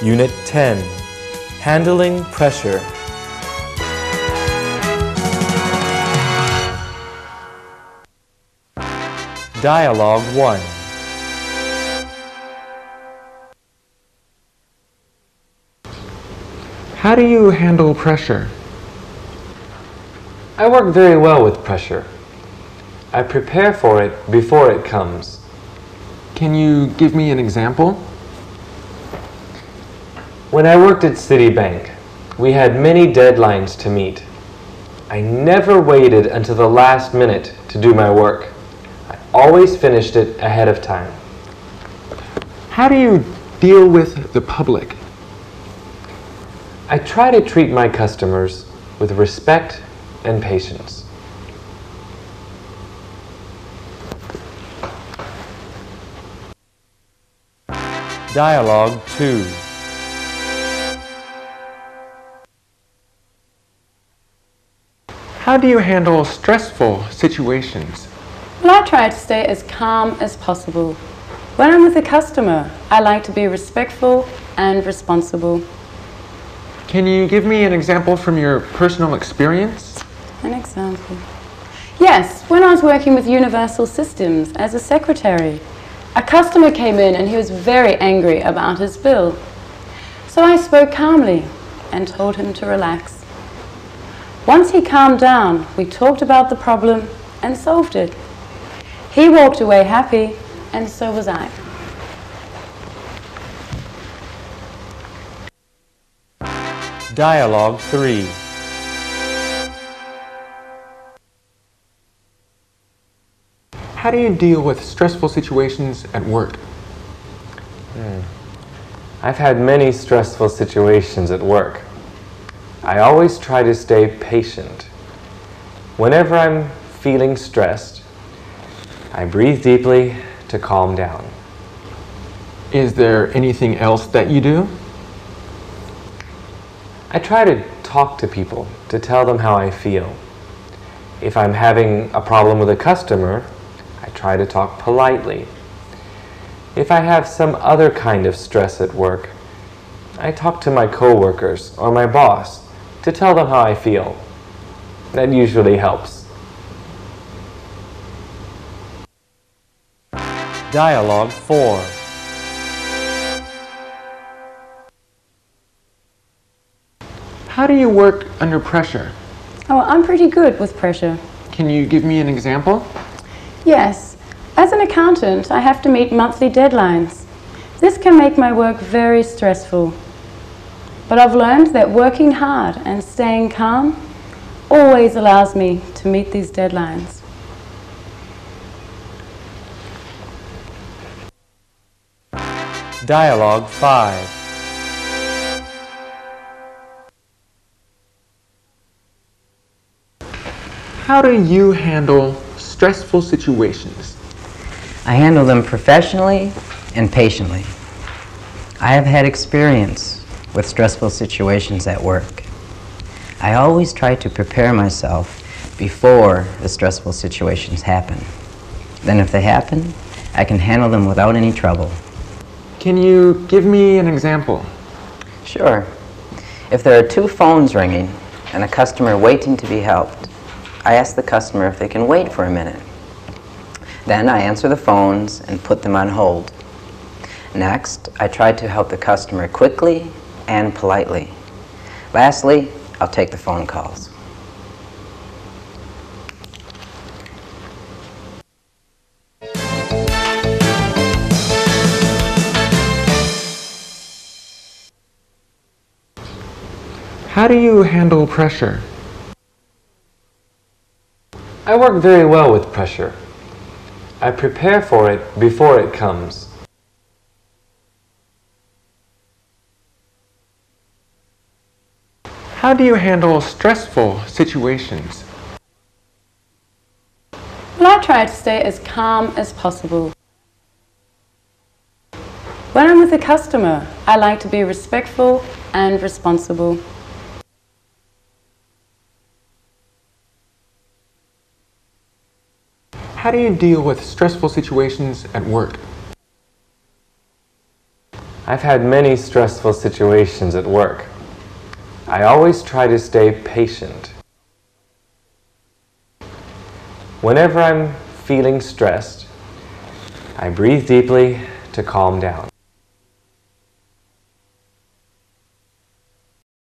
Unit 10, Handling Pressure. Dialogue 1. How do you handle pressure? I work very well with pressure. I prepare for it before it comes. Can you give me an example? When I worked at Citibank, we had many deadlines to meet. I never waited until the last minute to do my work. I always finished it ahead of time. How do you deal with the public? I try to treat my customers with respect and patience. Dialogue 2. How do you handle stressful situations? Well, I try to stay as calm as possible. When I'm with a customer, I like to be respectful and responsible. Can you give me an example from your personal experience? An example? Yes, when I was working with Universal Systems as a secretary, a customer came in and he was very angry about his bill. So I spoke calmly and told him to relax. Once he calmed down, we talked about the problem and solved it. He walked away happy, and so was I. Dialogue 3. How do you deal with stressful situations at work? I've had many stressful situations at work. I always try to stay patient. Whenever I'm feeling stressed, I breathe deeply to calm down. Is there anything else that you do? I try to talk to people to tell them how I feel. If I'm having a problem with a customer, I try to talk politely. If I have some other kind of stress at work, I talk to my coworkers or my boss to tell them how I feel. That usually helps. Dialogue 4. How do you work under pressure? Oh, I'm pretty good with pressure. Can you give me an example? Yes, as an accountant, I have to meet monthly deadlines. This can make my work very stressful. But I've learned that working hard and staying calm always allows me to meet these deadlines. Dialogue 5. How do you handle stressful situations? I handle them professionally and patiently. I have had experience with stressful situations at work. I always try to prepare myself before the stressful situations happen. Then if they happen, I can handle them without any trouble. Can you give me an example? Sure. If there are two phones ringing and a customer waiting to be helped, I ask the customer if they can wait for a minute. Then I answer the phones and put them on hold. Next, I try to help the customer quickly and politely. Lastly, I'll take the phone calls. How do you handle pressure? I work very well with pressure. I prepare for it before it comes. How do you handle stressful situations? Well, I try to stay as calm as possible. When I'm with a customer, I like to be respectful and responsible. How do you deal with stressful situations at work? I've had many stressful situations at work. I always try to stay patient. Whenever I'm feeling stressed, I breathe deeply to calm down.